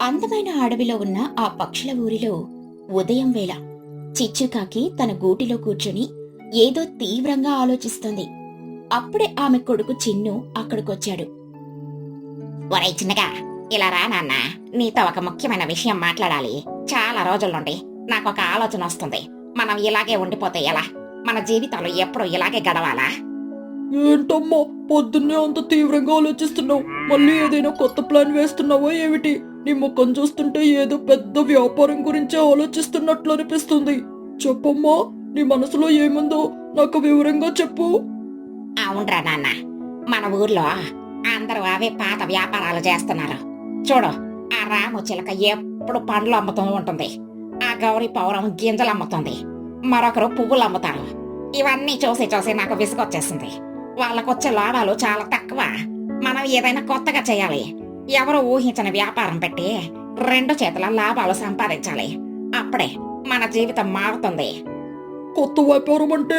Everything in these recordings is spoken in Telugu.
అందమైన అడవిలో ఉన్న ఆ పక్షుల ఊరిలో ఉదయం వేళ చిచ్చుకాకి తన గూటిలో కూర్చుని ఏదో తీవ్రంగా ఆలోచిస్తోంది. అప్పుడే ఆమె కొడుకు చిన్ను అక్కడికొచ్చాడు. ఒరే చిన్నగా, ఇలా రా నాన్న, నీతో ఒక ముఖ్యమైన విషయం మాట్లాడాలి. చాలా రోజుల నుండి నాకు ఒక ఆలోచన వస్తుంది. మనం ఇలాగే ఉండిపోతే ఎలా? మన జీవితాలు ఎప్పుడు ఇలాగే గడవాలా? ఏంటమ్మా పొద్దున్నే అంత తీవ్రంగా ఆలోచిస్తున్నావు? మళ్ళీ ఏదైనా కొత్త ప్లాన్ వేస్తున్నావా ఏమిటి? నీ ముఖం చూస్తుంటే ఏదో పెద్ద వ్యాపారం గురించి ఆలోచిస్తున్నట్లు అనిపిస్తుంది. చెప్పమ్మా, నీ మనసులో ఏముందో నాకు వివరంగా చెప్పు. అవునరా నాన్న, మన ఊర్లో అందరూ అవే పాత వ్యాపారాలు చేస్తున్నారు. చూడు, ఆ రాము చిలక ఎప్పుడు పండ్లు అమ్ముతూ ఉంటుంది, ఆ గౌరీ పౌరం గింజలు అమ్ముతుంది, మరొకరు పువ్వులు అమ్ముతారు. ఇవన్నీ చూసి చూసి నాకు విసుగొచ్చేసింది. వాళ్ళకొచ్చే లాభాలు చాలా తక్కువ. మనం ఏదైనా కొత్తగా చేయాలి. ఎవరు ఊహించని వ్యాపారం పెట్టి 2 చేతుల లాభాలు సంపాదించాలి. అప్పుడే మన జీవితం మారుతుంది. కొత్త వ్యాపారం అంటే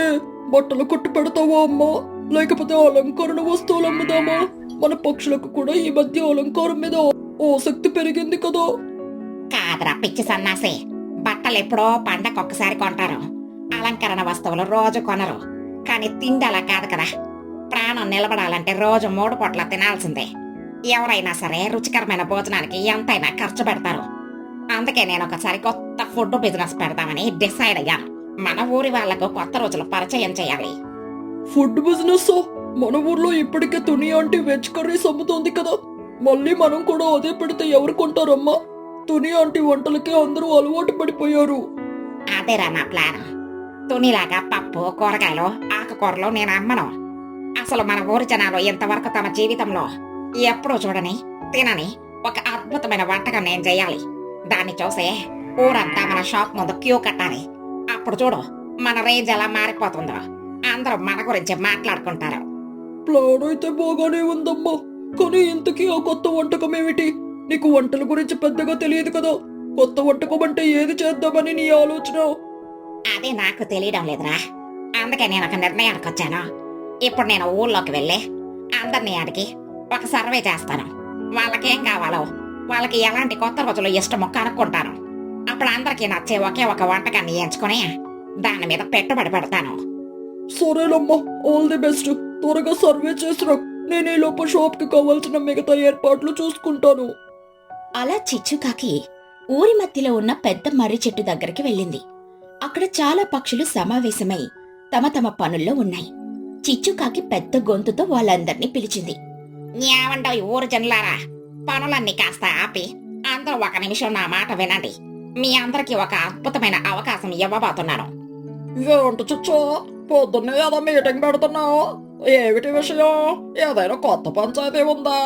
బట్టలు కొట్టి పెడతావా అమ్మా? లేకపోతే అలంకరణ వస్తువులు అమ్ముదామా? మన పక్షులకు కూడా ఈ మధ్య అలంకారం మీద ఆసక్తి పెరిగింది కదా. కాదురా పిచ్చి సన్నాసి, బట్టలు ఎప్పుడో పండగొక్కసారి కొంటారు. అలంకరణ వస్తువులు రోజు కొనరు. కానీ తిండి అలా కాదు కదా. ప్రాణం నిలబడాలంటే రోజు 3 పూట్ల తినాల్సిందే. ఎవరైనా సరే రుచికరమైన భోజనానికి ఎంతైనా ఖర్చు పెడతారు. అందుకే నేను ఒకసారి కొత్త ఫుడ్ బిజినెస్ పెడదామని డిసైడ్ అయ్యాను. మన ఊరి వాళ్లకు కొత్త రుచులు పరిచయం చేయాలి. Food business? మన ఊర్లో ఇప్పటికే తుని ఆంటీ వెజ్ కర్రీస్ అమ్ముతోంది కదా. మళ్ళీ మనం కూడా అదే పెడితే ఎవరు కొంటారమ్మా? తుని ఆంటీ వంటలకి అందరూ అలవాటు పడిపోయారు. అదేరా నా ప్లాన్. తునిలాగా పప్పు, కూరగాయలు, ఆకుకూరలు నేను అమ్మను. అసలు మన ఊరి జనాలు ఇంతవరకు తమ జీవితంలో ఎప్పుడూ చూడని, తినని ఒక అద్భుతమైన వంటకం నేను చేయాలి. దాన్ని చూసే ఊరంతా మన షాప్ ముందు క్యూ కట్టాలి. అప్పుడు చూడు, మన రేంజ్ ఎలా మారిపోతుందో. అందరూ మన గురించి మాట్లాడుకుంటారు. ప్లాన్ అయితే బాగానే ఉందమ్మా, కానీ ఇంతకీ ఆ కొత్త వంటకం ఏమిటి? నీకు వంటల గురించి పెద్దగా తెలియదు కదా. కొత్త వంటకం అంటే ఏది చేద్దామని నీ ఆలోచన? అదే నాకు తెలియడం లేదురా. అందుకే నేను ఒక నిర్ణయానికి వచ్చాను. ఇప్పుడు నేను ఊళ్ళోకి వెళ్ళి అందరినీ అడిగి ఒక సర్వే చేస్తాను. వాళ్ళకేం కావాలో, వాళ్ళకి ఎలాంటి కొత్త రోజులు ఇష్టమో కనుక్కుంటాను. అప్పుడు అందరికీ నచ్చే ఒకే ఒక వంటకాన్ని ఎంచుకొని దాని మీద పెట్టుబడి పెడతాను. సరేనమ్మా, ఆల్ ది బెస్ట్. త్వరగా సర్వే చేసిరా. నేను ఈ లోపు షాప్ కి కావాల్సిన మిగతా ఏర్పాట్లు చూసుకుంటాను. అలా చిచ్చుకాకి ఊరి మధ్యలో ఉన్న పెద్ద మర్రి చెట్టు దగ్గరికి వెళ్ళింది. అక్కడ చాలా పక్షులు సమావేశమై తమ తమ పనుల్లో ఉన్నాయి. చిచ్చుకాకి పెద్ద గొంతుతో వాళ్ళందర్నీ పిలిచింది. ఏమండో ఈ ఊరు జనులారా, పనులన్నీ కాస్త ఆపి అందరూ ఒక నిమిషం నా మాట వినండి. మీ అందరికీ ఒక అద్భుతమైన అవకాశం ఇవ్వబోతున్నాను. ఏంటి చిచ్చో, పొద్దున్నే ఏదో మీటింగ్ పెడుతున్నావు? ఏమిటి విషయం? ఏదైనా కొత్త పంచాయతీ ఉందా?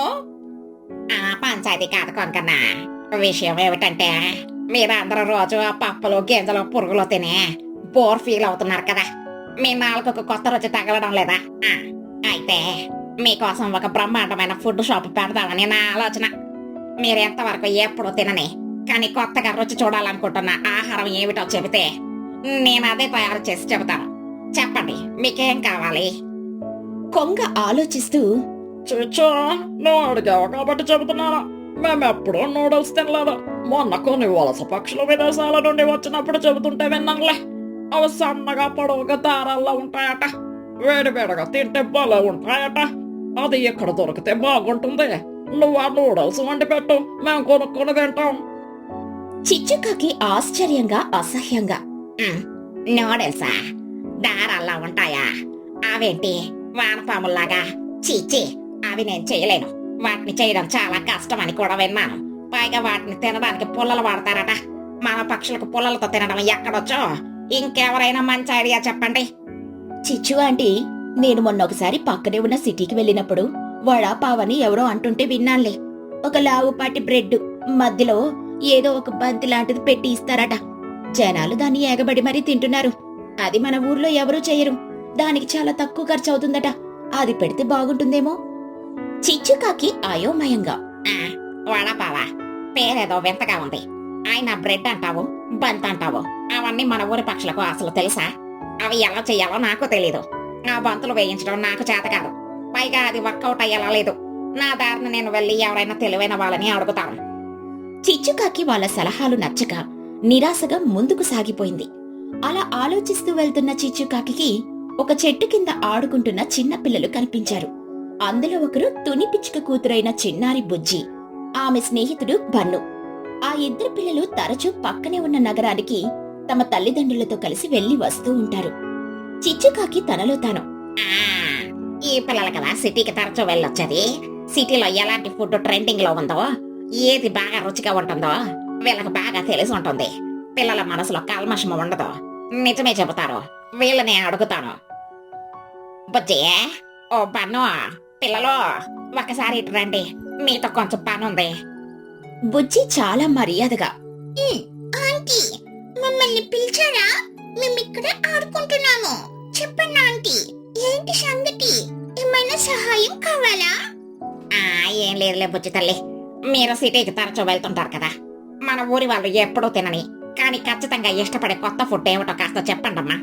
ఆ పంచాయతీ కాదు కొంకన్నా. విషయం ఏమిటంటే, మీరందరూ రోజు ఆ పప్పులు, గింజలు, పురుగులు తినే బోర్ ఫీల్ అవుతున్నారు కదా. మీ నాలుకకు కొత్త రుచి తగలడం లేదా? అయితే మీకోసం ఒక బ్రహ్మాండమైన ఫుడ్ షాప్ పెడదామని నా ఆలోచన. మీరెంతవరకు ఎప్పుడు తినని కానీ కొత్తగా రుచి చూడాలనుకుంటున్న ఆహారం ఏమిటో చెబితే నేను అదే తయారు చేసి చెబుతాను. చెప్పండి, మీకేం కావాలి? కొంగ ఆలోచిస్తూ, చిచ్చో, నువ్వు అడిగావు కాబట్టి చెబుతున్నాను. మేమెప్పుడూ నూడిల్స్ తినలేదు. మొన్న కొన్ని వలస పక్షులు విదేశాల నుండి వచ్చినప్పుడు చెబుతుంటే విన్నాంలే. అవి సన్నగా పొడవుగా దారాల్లో ఉంటాయట. వేడివేడిగా తింటే భలే ఉంటాయట. అది ఎక్కడ దొరికితే బాగుంటుంది. నువ్వు ఆ నూడిల్స్ వండి పెట్టు, మేము కొనుక్కొని తింటాం. చిచ్చుకాకి ఆశ్చర్యంగా అసహ్యంగా, నూడిల్సా? దారాల్లో ఉంటాయా? అవేంటి వానపాముల్లాగా? చీచి, అవి నేను చేయలేను. వాటిని చేయడం చాలా కష్టమని కూడా విన్నాను. పైగా వాటిని తినడానికి పుల్లలు వాడతారట. మన పక్షులకు పుల్లలతో తినడం ఎక్కడొచ్చో. ఇంకెవరైనా మంచి ఐడియా చెప్పండి. చిచ్చు ఆంటీ, నేను మొన్న ఒకసారి పక్కనే ఉన్న సిటీకి వెళ్ళినప్పుడు వడా పావని ఎవరో అంటుంటే విన్నానులే. ఒక లావుపాటి బ్రెడ్ మధ్యలో ఏదో ఒక బంతి లాంటిది పెట్టి ఇస్తారట. జనాలు దాన్ని ఎగబడి మరీ తింటున్నారు. అది మన ఊర్లో ఎవరూ చేయరు. దానికి చాలా తక్కువ ఖర్చు అవుతుందట. అది పెడితే బాగుంటుందేమో. చిచ్చుకాకి అయోమయంగా, వడపావా? పేరేదో వింతగా ఉంది. ఆయన బ్రెడ్ అంటావు, బంత్ అంటావు. అవన్నీ మన ఊరి పక్షులకు అసలు తెలుసా? అవి ఎలా చెయ్యాలో నాకు తెలీదు. ఆ బంతులు వేయించడం నాకు చేత కాదు. పైగా అది వర్కౌట్ అయ్యేలా లేదు. నా దారిని నేను వెళ్ళి ఎవరైనా తెలివైన వాళ్ళని అడుగుతాను. చిచ్చుకాకి వాళ్ళ సలహాలు నచ్చక నిరాశగా ముందుకు సాగిపోయింది. అలా ఆలోచిస్తూ వెళ్తున్న చిచ్చుకాకి ఒక చెట్టు కింద ఆడుకుంటున్న చిన్న పిల్లలు కనిపించారు. అందులో ఒకరు తుని పిచ్చుక కూతురైన చిన్నారి బుజ్జి, ఆమె స్నేహితుడు బన్ను. ఆ ఇద్దరు పిల్లలు తరచూ పక్కనే ఉన్న నగరానికి తమ తల్లిదండ్రులతో కలిసి వెళ్లి వస్తూ ఉంటారు. చిచ్చుకాకి తనలో తాను, ఈ పిల్లలు కదా సిటీకి తరచూ వెళ్ళొచ్చేది. సిటీలో ఎలాంటి ఫుడ్ ట్రెండింగ్ లో ఉందో, ఏది బాగా రుచిగా ఉంటుందో వీళ్ళకి బాగా తెలిసి ఉంటుంది. పిల్లల మనసులో కల్మషం ఉండదు, నిజమే చెబుతారు. వీళ్ళని అడుగుతాను. బుజ్జి, ఓ బన్ను, పిల్లలు ఒకసారి ఇటు రండి, మీతో కొంచెం పని ఉంది. బుజ్జి చాలా మర్యాదగా, ఆంటీ, మమ్మల్ని పిలిచారా? మేమిక్కడ ఆడుకుంటున్నాము. చెప్పండి ఆంటీ, ఏంటి సంగతి? ఏమైనా సహాయం కావాలా? ఏం లేదులే బుజ్జి తల్లి, మీరు సిటీకి తరచూ వెళ్తుంటారు కదా. మన ఊరి వాళ్ళు ఎప్పుడూ తినని కానీ ఖచ్చితంగా ఇష్టపడే కొత్త ఫుడ్ ఏమిటో కాస్త చెప్పండమ్మా.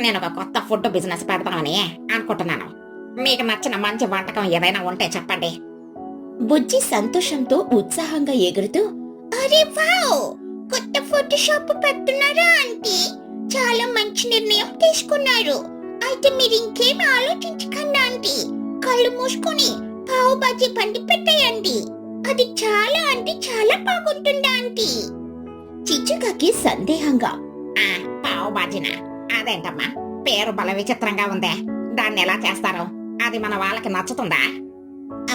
నేను ఒక కొత్త ఫుడ్ బిజినెస్ పెడతామని అనుకుంటున్నాను. మీకు నచ్చిన మంచి వంటకం ఏదైనా ఉంటే చెప్పండి. బుజ్జి సంతోషంతో ఉత్సాహంగా ఎగురుతూ, అరే వావ్! కొత్త ఫుడ్ షాప్ పెడుతున్నారా ఆంటీ? చాలా మంచి నిర్ణయం తీసుకున్నారు. అయితే మీరు ఇంకేం ఆలోచించకండి ఆంటీ. కళ్ళు మూసుకొని పావు బాజీ బండి పెట్టేయండి. అది చాలా అంటే చాలా బాగుంటుంది ఆంటీ. చిచ్చుకాకి సందేహంగా, పావు బాజినా? అదేంటమ్మా, పేరు బల విచిత్రంగా ఉందే. దాన్ని ఎలా చేస్తారు? అది మన వాళ్ళకి నచ్చుతుందా?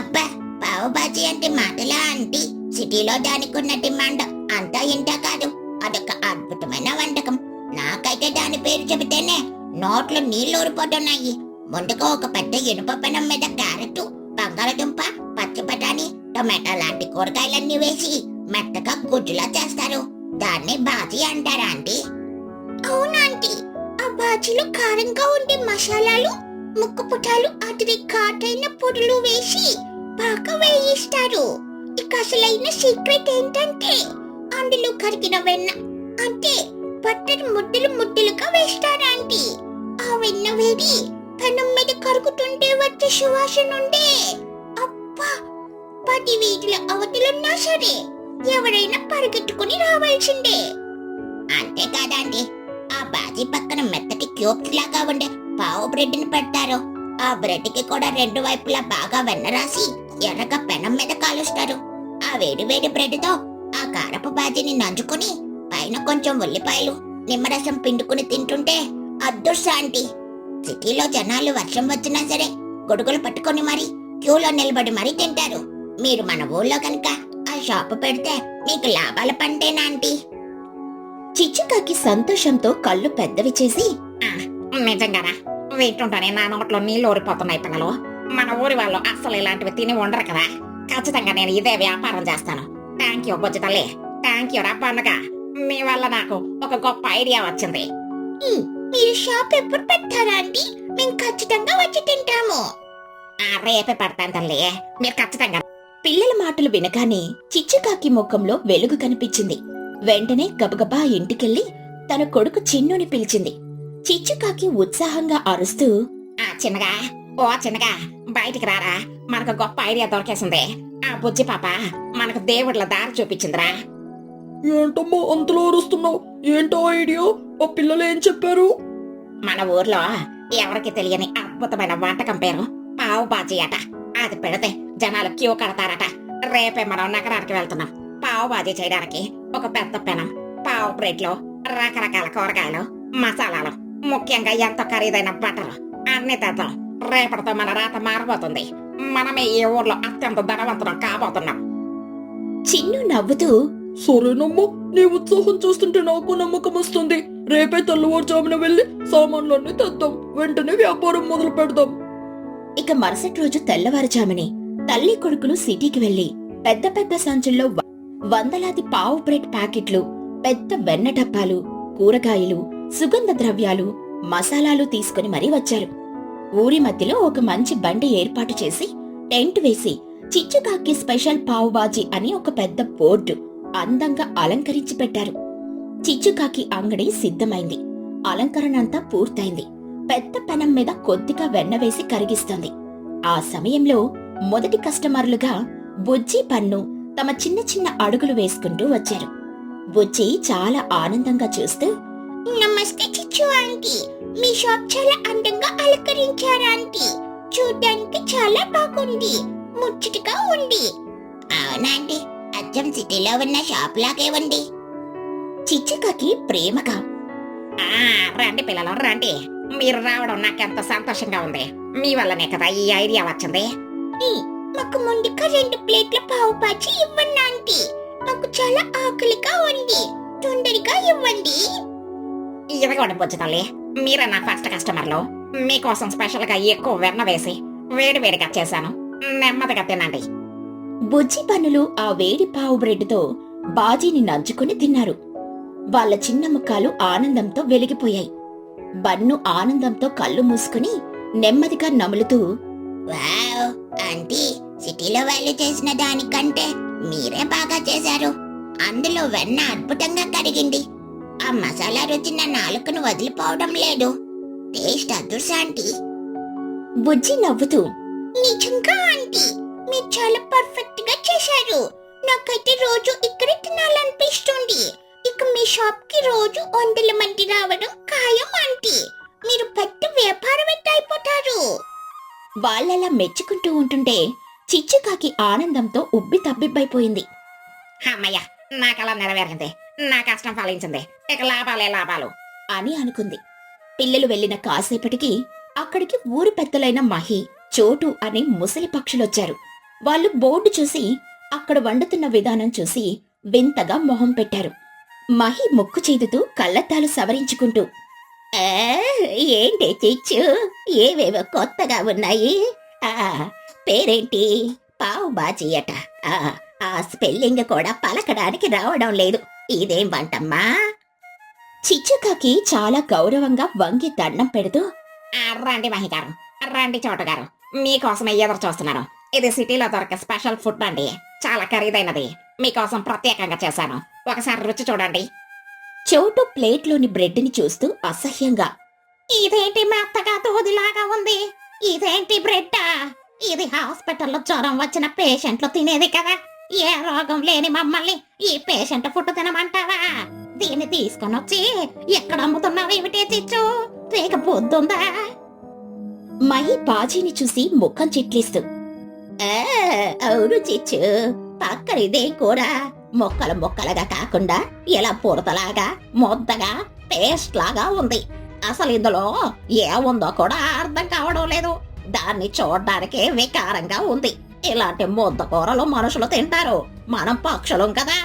అబ్బా, పావు బాజీ అంటే మాటలా ఆంటీ? సిటీలో దానికున్న డిమాండ్ అంతా ఇంటా కాదు. అదొక అద్భుతమైన వంటకం. నాకైతే దాని పేరు చెబితేనే నోట్లో నీళ్లు ఊరిపోతున్నాయి. ముందుగా ఒక పెద్ద ఇనుప పెనం మీద క్యారెట్, బంగాళదుంప, పచ్చి బఠానీ, టొమాటో లాంటి కూరగాయలన్నీ వేసి మెత్తగా గుజ్జులా చేస్తారు. దాన్ని బాజీ అంటారా ఆంటీ? అవునాంటీ. ఆ బాజీలో కారంగా ఉండే మసాలాలు, ముక్కు పుటాలు, అదిరి ఘాటైన పొడులు వేసి బాగా వేయిస్తారు. ఇక అసలైన సీక్రెట్ ఏంటంటే అందులో కరిగిన వెన్న, అంటే బట్టర్ ముద్దలు ముద్దలుగా వేస్తారాంటీ. ఆ వెన్న వేడి పెనం మీద కరుగుతుంటే వచ్చే సువాసన ఉండే, అబ్బా, 10 వీధుల అవతలున్నా సరే ఎవరైనా పరిగెట్టుకుని రావాల్సిందే. అంతే కాదండి, ఆ బాజీ పక్కన మెత్తటి క్యూబ్స్ లాగా ఉండే పావు బ్రెడ్ ని పెడతారు. ఆ బ్రెడ్ కి కూడా 2 వైపులా బాగా వెన్న రాసి ఎర్రగా పెనం మీద కాలుస్తారు. ఆ వేడి వేడి బ్రెడ్ తో ఆ కారపు బాజీని నంచుకుని పైన కొంచెం ఉల్లిపాయలు, నిమ్మరసం పిండుకుని తింటుంటే అదృష్టాంటి. సిటీలో జనాలు వర్షం వచ్చినా సరే గొడుగులు పట్టుకుని మరి క్యూలో నిలబడి మరీ తింటారు. మీరు మన ఊళ్ళో కనుక ఆ షాపు పెడితే మీకు లాభాల పంటేనా ఆంటీ? చిచ్చుకాకి సంతోషంతో కళ్ళు పెద్దవి చేసి, నిజంగానా? వింటుంటానే నా నోట్లో నీళ్లు ఊరిపోతున్నాయి పిల్లలు. మన ఊరి వాళ్ళు అస్సలు ఇలాంటివి తిని ఉండరు కదా. ఖచ్చితంగా నేను ఇదే వ్యాపారం చేస్తాను. థ్యాంక్ యూ బుజ్జి తల్లి, థ్యాంక్ యూ రా పండుగ. మీ వల్ల నాకు ఒక గొప్ప ఐడియా వచ్చింది. మీరు షాప్ ఎప్పుడు పెడతారా ఆంటీ? మేము ఖచ్చితంగా వచ్చి తింటాము. రేపే పడతాను తల్లి, మీరు ఖచ్చితంగా. పిల్లల మాటలు వినగానే చిచ్చుకాకి ముఖంలో వెలుగు కనిపించింది. వెంటనే గబగబా ఇంటికెళ్లి తన కొడుకు చిన్నుని పిలిచింది. చిచ్చుకాకి ఉత్సాహంగా అరుస్తూ, చిన్నగా, ఓ చిన్నగా, బయటికి రారా, మనకు గొప్ప ఐడియా దొరికేసింది. ఆ బుజ్జి పాప మనకు దేవుళ్ళ దారి చూపించిందిరా. ఏంటమ్మా అంతలో అరుస్తున్నావు? ఏంటో ఐడియా? ఆ పిల్లలు ఏం చెప్పారు? మన ఊర్లో ఎవరికి తెలియని అద్భుతమైన వంటకం పేరు పావు బాజీ అట. అది పెడితే జనాలు క్యూ కడతారట. రేపే మనం నగరానికి వెళ్తున్నాం. పావు బాజీ చేయడానికి ఒక పెద్ద పెనం, పావు బ్రెడ్ లో రకరకాల కూరగాయలు, మసాలాలు, ముఖ్యంగా ఎంతో ఖరీదైన బట్టలు అన్ని తెద్దాం. రేపటితో మన రాత మారబోతుంది. మనమే ఈ ఊర్లో అత్యంత ధనవంతులం కాబోతున్నాం. చిన్ను నవ్వుతూ, సరేనమ్మా, నీ ఉత్సాహం చూస్తుంటే నాకు నమ్మకం వస్తుంది. రేపే తెల్లవారుజామున వెళ్లి సామాన్లన్నీ తెద్దాం. వెంటనే వ్యాపారం మొదలు పెడదాం. ఇక మరుసటి రోజు తెల్లవారుజామునే తల్లి కొడుకులు సిటీకి వెళ్లి పెద్ద పెద్ద సంచుల్లో వందలాది పావు బ్రెడ్ ప్యాకెట్లు, పెద్ద వెన్న డబ్బాలు, కూరగాయలు, సుగంధ ద్రవ్యాలు, మసాలాలు తీసుకుని మరీ వచ్చారు. ఊరి మధ్యలో ఒక మంచి బండి ఏర్పాటు చేసి టెంట్ వేసి చిచ్చుకాకి స్పెషల్ పావు బాజీ అని ఒక పెద్ద బోర్డు అందంగా అలంకరించి పెట్టారు. చిచ్చుకాకి అంగడి సిద్ధమైంది. అలంకరణంతా పూర్తయింది. పెద్ద పెనం మీద కొద్దిగా వెన్న వేసి కరిగిస్తోంది. ఆ సమయంలో మొదటి కస్టమర్లుగా బుజ్జి, పన్ను తమ చిన్న చిన్న అడుగులు వేసుకుంటూ వచ్చారు. బుజ్జి చాలా ఆనందంగా చూస్తూ, నమస్తే చిచ్చు ఆంటీ. మీ షాప్ చాలా అందంగా అలంకరించారు ఆంటీ. చూడ్డానికి చాలా బాగుంది, ముచ్చటగా ఉంది. అవునండి, అచ్చం సిటీలో ఉన్న షాప్ లాగే ఉంది. చిచ్చుకాకి ప్రేమగా, రండి పిల్లలు రండి. మీరు రావడం నాకెంత సంతోషంగా ఉంది. మీ వల్లనే కదా ఈ ఐడియా వచ్చింది. మాకు ముందుగా 2 ప్లేట్ల పావు బాజీ ఇవ్వండి ఆంటీ. మాకు చాలా ఆకలిగా ఉంది, తొందరగా ఇవ్వండి. ఇదిగోండి బుజ్జి తల్లి, మీరే నా ఫస్ట్ కస్టమర్లు. మీకోసం స్పెషల్ గా ఎక్కువ వెన్న వేసి వేడి వేడిగా చేశాను. నెమ్మదిగా తినండి. బుజ్జి పన్నులు ఆ వేడి పావు బ్రెడ్తో బాజీని నంచుకుని తిన్నారు. వాళ్ళ చిన్న ముఖాలు ఆనందంతో వెలిగిపోయాయి. బన్ను ఆనందంతో కళ్ళు మూసుకుని నెమ్మదిగా నములుతూ, వావ్ ఆంటీ, సిటీలో వాళ్ళు చేసిన దానికంటే మీరే బాగా చేశారు. అందులో వెన్న అద్భుతంగా కరిగింది. ఆ మసాలా రుచి నా నాలుకను వదిలిపోవడం లేదు. టేస్ట్ అదుర్స్ ఆంటీ. బుజ్జి నవ్వుతూ, నిజంగా ఆంటీ, మీరు చాలా పర్ఫెక్ట్ గా చేశారు. నాకైతే రోజు ఇక్కడే తినాలనిపిస్తుంది. ఇక మీ షాప్ కి రోజు 100 మంది రావడం ఖాయం ఆంటీ. మీరు పెద్ద వ్యాపారవేత్త అయిపోతారు. వాళ్ళలా మెచ్చుకుంటూ ఉంటుంటే చిచ్చుకాకి ఆనందంతో ఉబ్బి తబ్బిబ్బైపోయింది. అమ్మయ్య, నాకలా నెరవేరింది. నా కష్టం ఫలించింది. ఇక లాభాలే లాభాలు అని అనుకుంది. పిల్లలు వెళ్లిన కాసేపటికి అక్కడికి ఊరి పెద్దలైన మహి, చోటు అనే ముసలి పక్షులొచ్చారు. వాళ్ళు బోర్డు చూసి అక్కడ వండుతున్న విధానం చూసి వింతగా మొహం పెట్టారు. మహి ముక్కు చేదుతూ కళ్ళద్దాలు సవరించుకుంటూ, ఏంటి చిచ్చు, ఏవేవో కొత్తగా ఉన్నాయి. పేరేంటి? పావు బాజీ అట. ఆ స్పెల్లింగ్ కూడా పలకడానికి రావడం లేదు. ఇదేం వంటమ్మా? చిచ్చుకాకి చాలా గౌరవంగా వంగి దండం పెడుతూ, రండి మహి గారు, రండి చోటు గారు, మీకోసమే ఎదురు చూస్తున్నాను. ఇది సిటీలో దొరికే స్పెషల్ ఫుడ్ అండి. చాలా ఖరీదైనది. మీకోసం ప్రత్యేకంగా చేశాను. ఒకసారి రుచి చూడండి. చోటు ప్లేట్లోని బ్రెడ్ని చూస్తూ అసహ్యంగా, ఇదేంటి మెత్తగా దూదిలాగా ఉంది? ఇదేంటి బ్రెడ్డా? ఇది హాస్పిటల్లో జ్వరం వచ్చిన పేషెంట్లు తినేది కదా. ఏ రోగం లేని మమ్మల్ని ఈ పేషెంట్ ఫుడ్ తినమంటావా? దీన్ని తీసుకొని వచ్చి ఎక్కడ అమ్ముతున్నావు ఏమిటి చిచ్చు? రేక పొద్దుందా? మహి బాజీని చూసి ముఖం చిట్లిస్తూ, అవును చిచ్చు, పక్కనిదే కూర మొక్కలు మొక్కలుగా కాకుండా ఇలా పుడతలాగా ముద్దగా పేస్ట్ లాగా ఉంది. అసలు ఇందులో ఏముందో కూడా అర్థం కావడం లేదు. దాన్ని చూడడానికే వికారంగా ఉంది. ఇలాంటి ముద్ద కూరలు మనుషులు తింటారు, మనం పక్షులం కదా.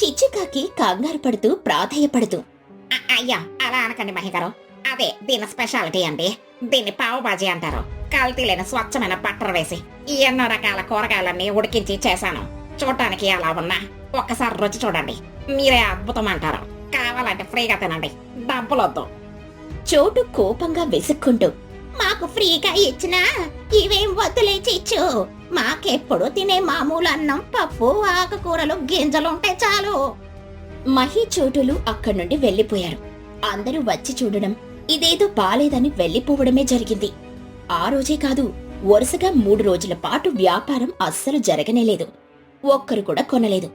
చిచ్చుకాకి కంగారు పడుతూ ప్రాధేయపడుతూ, అయ్యా అలా అనకండి మహిగారు. అదే దీని స్పెషాలిటీ అండి. దీన్ని పావు బాజీ అంటారు. కల్తీ లేని స్వచ్ఛమైన బట్టర్ వేసి ఎన్నో రకాల కూరగాయలన్నీ ఉడికించి చేశాను. చూడటానికి ఎలా ఉన్నా ఒక్కసారి రుచి చూడండి, మీరే అద్భుతం అంటారు. కావాలంటే ఫ్రీగా తినండి, డబ్బులొద్దు. చోటు కోపంగా వెసుక్కుంటూ, మాకు ఫ్రీగా ఇచ్చినా ఇవేం వద్దులే చిచ్చు. మాకెప్పుడు తినే మామూలు అన్నం, పప్పు, ఆకుకూరలు, గింజలుంటే చాలు. మహి చోటులు అక్కడి నుండి వెళ్లిపోయారు. అందరూ వచ్చి చూడడం, ఇదేదో బాలేదని వెళ్లిపోవడమే జరిగింది. ఆ రోజే కాదు, వరుసగా 3 రోజుల పాటు వ్యాపారం అస్సలు జరగనేలేదు. ఒక్కరు కూడా కొనలేదు.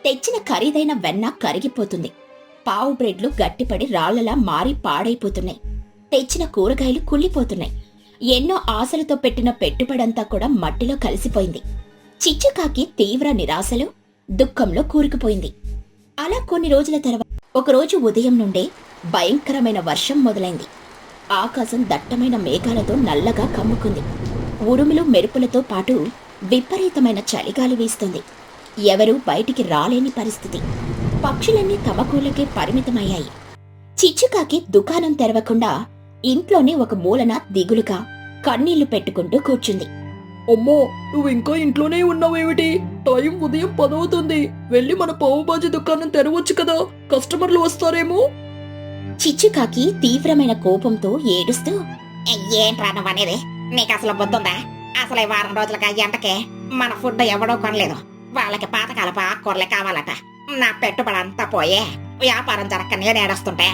తెచ్చిన ఖరీదైన వెన్న కరిగిపోతుంది. పావు బ్రెడ్లు గట్టిపడి రాళ్లలా మారి పాడైపోతున్నాయి. తెచ్చిన కూరగాయలు కుళ్ళిపోతున్నాయి. ఎన్నో ఆశలతో పెట్టిన పెట్టుబడంతా కూడా మట్టిలో కలిసిపోయింది. చిచ్చుకాకి తీవ్ర నిరాశలో, దుఃఖంలో కూరుకుపోయింది. అలా కొన్ని రోజుల తర్వాత ఒకరోజు ఉదయం నుండే భయంకరమైన వర్షం మొదలైంది. ఆకాశం దట్టమైన మేఘాలతో నల్లగా కమ్ముకుంది. ఉరుములు మెరుపులతో పాటు విపరీతమైన చలిగాలి వీస్తుంది. ఎవరూ బయటికి రాలేని పరిస్థితి. పక్షులన్నీ తమ కూలకే పరిమితమయ్యాయి. చిచ్చుకాకి దుకాణం తెరవకుండా ఇంట్లోనే ఒక మూలన దిగులుగా కన్నీళ్లు పెట్టుకుంటూ కూర్చుంది. అమ్మో, నువ్వు ఇంకా ఇంట్లోనే ఉన్నావేమిటి? టైం ఉదయం 10 అవుతుంది. వెళ్ళి మన పావుబాజీ దుకాణం తెరవచ్చు కదా, కస్టమర్లు వస్తారేమో. చిచ్చుకాకి తీవ్రమైన కోపంతో ఏడుస్తూ, ఏంట్రా నువ్వనేది? నీకు అసలు బుద్ధుందా? అసలు 4 రోజులుగా ఎండకే మన ఫుడ్ ఎవడో కొనలేదు. వాళ్ళకి పాతకాలపు ఆకుకూరలే కావాలట. నా పెట్టుబడి అంతా పోయే వ్యాపారం జరక్క నేను ఏడుస్తుంటే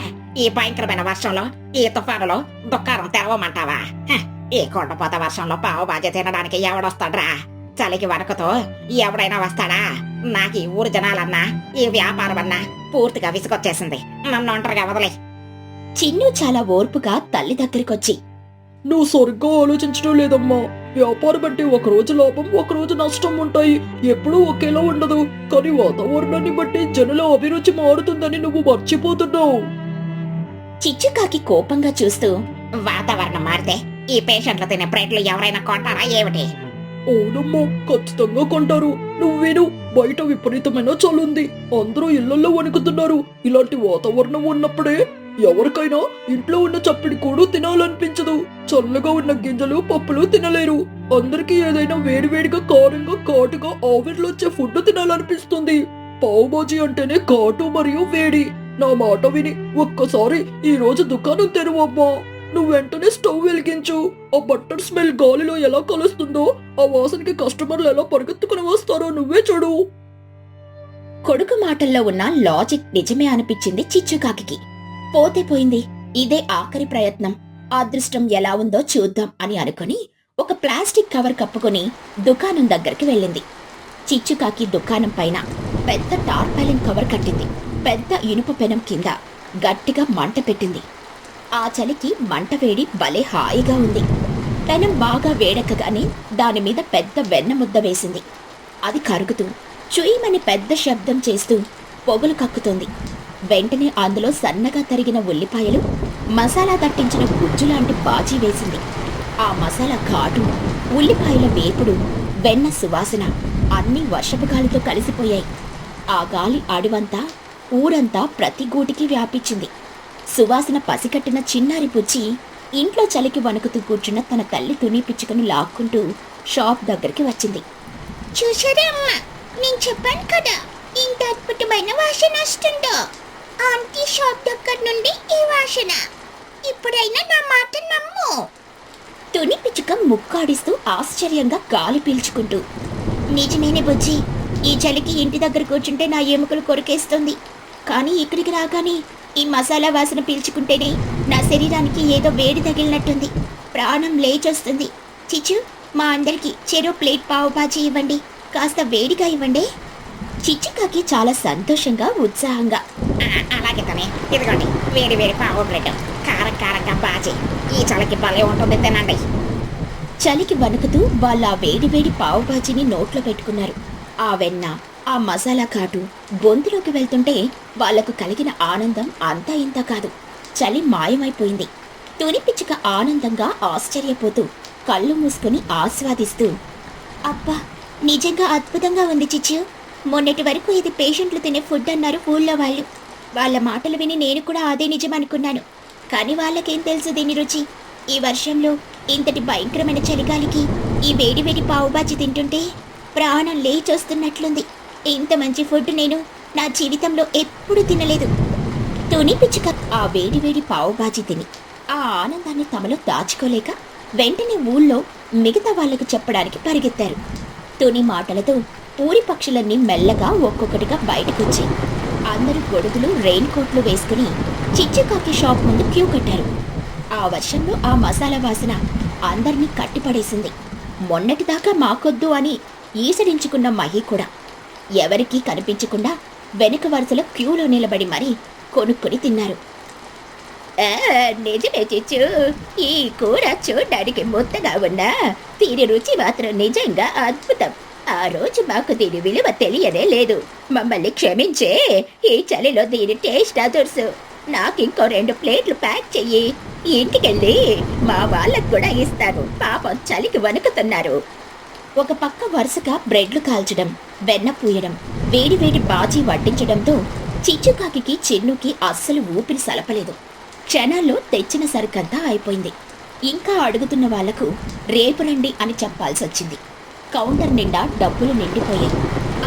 ఈ భయంకరమైన వర్షంలో, ఈ తుఫానులో దుకాణం తెరవమంటావా? ఈ కొండపోత వర్షంలో పావు బాజీ తినడానికి ఎవడొస్తాడ్రా? చలికి వణుకుతో ఎవడైనా వస్తాడా? నాకు ఈ ఊరు జనాలన్నా ఈ వ్యాపారం అన్నా పూర్తిగా విసుగొచ్చేసింది. నన్ను ఒంటరిగా వదిలే. చిన్ను చాలా ఓర్పుగా తల్లి దగ్గరికొచ్చి, నువ్వు సరిగ్గా ఆలోచించడం లేదమ్మా. వ్యాపారం అంటే ఒకరోజు లాభం, ఒకరోజు నష్టం ఉంటాయి. ఎప్పుడూ ఒకేలా ఉండదు. కానీ వాతావరణాన్ని బట్టి జనుల అభిరుచి మారుతుందని నువ్వు మర్చిపోతున్నావు. చిచ్చుకాకి కోపంగా చూస్తూ, వాతావరణం మారితే ఈ పేషెంట్లు తినే బ్రెడ్లు ఎవరైనా కొంటారా ఏమిటి? అవునమ్మా, ఖచ్చితంగా కొంటారు. నువ్వు విను, బయట విపరీతమైన చలుంది. అందరూ ఇళ్లలో వణుకుతున్నారు. ఇలాంటి వాతావరణం ఉన్నప్పుడే ఎవరికైనా ఇంట్లో ఉన్న చప్పిడి కూడా తినాలనిపించదు. చల్లగా ఉన్న గింజలు, పప్పులు తినలేరు. అందరికీ ఏదైనా వేడివేడిగా, కారంగా, ఘాటుగా ఆవిరిలో వచ్చే ఫుడ్ తినాలనిపిస్తుంది. పావు బాజీ అంటేనే ఘాటు మరియు వేడి. నా మాట విని ఒక్కసారి ఈ రోజు దుకాణం తెరువమ్మా. నువ్వు వెంటనే స్టవ్ వెలిగించు. ఆ బట్టర్ స్మెల్ గాలిలో ఎలా కలుస్తుందో, ఆ వాసనకి కస్టమర్లు ఎలా పరిగెత్తుకుని వస్తారో నువ్వే చూడు. కొడుకు మాటల్లో ఉన్న లాజిక్ నిజమే అనిపించింది చిచ్చుకాకి. పోతే పోయింది, ఇదే ఆఖరి ప్రయత్నం. అదృష్టం ఎలా ఉందో చూద్దాం అని అనుకుని ఒక ప్లాస్టిక్ కవర్ కప్పుకొని దుకాణం దగ్గరికి వెళ్ళింది. చిచ్చుకాకి దుకాణం పైన పెద్ద టార్పాలిన్ కవర్ కట్టింది. పెద్ద ఇనుప పెనం కింద గట్టిగా మంట పెట్టింది. ఆ చలికి మంట వేడి భలే హాయిగా ఉంది. పెనం బాగా వేడెక్కగానే దానిమీద పెద్ద వెన్న ముద్ద వేసింది. అది కరుగుతూ చుయ్యమని పెద్ద శబ్దం చేస్తూ పొగలు కక్కుతుంది. వెంటనే అందులో సన్నగా తరిగిన ఉల్లిపాయలు, మసాలా దట్టించిన గుజ్జు లాంటి బాజీ వేసింది. ఆ మసాలా ఘాటు, ఉల్లిపాయల వేపుడు, వెన్న సువాసన అన్నీ వర్షపు గాలితో కలిసిపోయాయి. ఆ గాలి అడివంతా, ఊరంతా ప్రతి గూటికి వ్యాపించింది. సువాసన పసికట్టిన చిన్నారి పుచ్చి ఇంట్లో చలికి వణుకుతూ కూర్చున్న తన తల్లి తుని పిచ్చుకను లాక్కుంటూ షాప్ దగ్గరికి వచ్చింది. చూసారా అమ్మా, నేను చెప్పాను కదా ఇంత అద్భుతమైన వాసన వస్తుందో. ఆంటీ షాప్ దగ్గర నుండి ఈ వాసన. ఇప్పుడైనా నా మాట నమ్ము. తుని పిచ్చుక ముక్కాడిస్తూ ఆశ్చర్యంగా గాలి పీల్చుకుంటూ, నిజమేనే బుజ్జి, ఈ చలికి ఇంటి దగ్గర కూర్చుంటే నా ఎముకలు కొరికేస్తుంది. కానీ ఇక్కడికి రాగానే ఈ మసాలా వాసన పీల్చుకుంటేనే నా శరీరానికి ఏదో వేడి తగిలినట్టుంది. ప్రాణం లేచొస్తుంది. చిచ్చు, మా అందరికి చెరో ప్లేట్ పావు బాజీ ఇవ్వండి. కాస్త వేడిగా ఇవ్వండి. చిచ్చుకాకి చాలా సంతోషంగా, ఉత్సాహంగా, అలాగే తనే, ఇదిగోండి వేడి వేడి పావు బ్రెడ్, కారం కారంగా బాజీ. ఈ చలికి భలే ఉంటుంది, తినండి. చలికి వణుకుతూ వాళ్ళు ఆ వేడి వేడి పావు బాజీని నోట్లో పెట్టుకున్నారు. ఆ వెన్న, ఆ మసాలా ఘాటు గొంతులోకి వెళ్తుంటే వాళ్లకు కలిగిన ఆనందం అంతా ఇంత కాదు. చలి మాయమైపోయింది. తుని పిచ్చుక ఆనందంగా, ఆశ్చర్యపోతూ కళ్ళు మూసుకుని ఆస్వాదిస్తూ, అబ్బా, నిజంగా అద్భుతంగా ఉంది చిచ్చు. మొన్నటి వరకు ఇది పేషెంట్లు తినే ఫుడ్ అన్నారు ఊళ్ళో వాళ్ళు. వాళ్ళ మాటలు విని నేను కూడా అదే నిజం అనుకున్నాను. కానీ వాళ్ళకేం తెలుసు దీని రుచి. ఈ వర్షంలో ఇంతటి భయంకరమైన చలిగాలికి ఈ వేడి వేడి పావుబాజీ తింటుంటే ప్రాణం లేచొస్తున్నట్లుంది. ఇంత మంచి ఫుడ్ నేను నా జీవితంలో ఎప్పుడూ తినలేదు. తుని పిచ్చుక ఆ వేడి వేడి పావుబాజీ తిని ఆ ఆనందాన్ని తమలో దాచుకోలేక వెంటనే ఊళ్ళో మిగతా వాళ్లకు చెప్పడానికి పరిగెత్తారు. తుని మాటలతో ఊరి పక్షులన్నీ మెల్లగా ఒక్కొక్కటిగా బయటకొచ్చి అందరూ గొడుగులు, రెయిన్ కోట్లు వేసుకుని చిచ్చుకాకి షాప్ ముందు క్యూ కట్టారు. ఆ వర్షంలో ఆ మసాలా వాసన అందర్నీ కట్టిపడేసింది. మొన్నటిదాకా మాకొద్దు అని ఈసడించుకున్న మహి కూడా ఎవరికీ కనిపించకుండా వెనుక వరుసలో క్యూలో నిలబడి మరీ కొనుక్కొని తిన్నారు. నిజమే చిచ్చు, ఈ కూర చూడ్డానికి ముద్దగా ఉన్నా దీని రుచి మాత్రం నిజంగా అద్భుతం. ఆ రోజు మాకు దీని విలువ తెలియనే లేదు. మమ్మల్ని క్షమించే. ఈ చలిలో దీని టేస్ట్ అదుర్సు. నాకింకో 2 ప్లేట్లు ప్యాక్ చెయ్యి. ఇంటికెళ్ళి మా వాళ్ళకు కూడా ఇస్తాను. పాపం చలికి వణుకుతున్నారు. ఒక పక్క వరుసగా బ్రెడ్లు కాల్చడం, వెన్న పూయడం, వేడి వేడి బాజీ వడ్డించడంతో చిచ్చుకాకి, చిన్నుకి అస్సలు ఊపిరి సలపలేదు. క్షణాల్లో తెచ్చిన సరుకంతా అయిపోయింది. ఇంకా అడుగుతున్న వాళ్లకు రేపు రండి అని చెప్పాల్సొచ్చింది. కౌంటర్ నిండా డబ్బులు నిండిపోయాయి.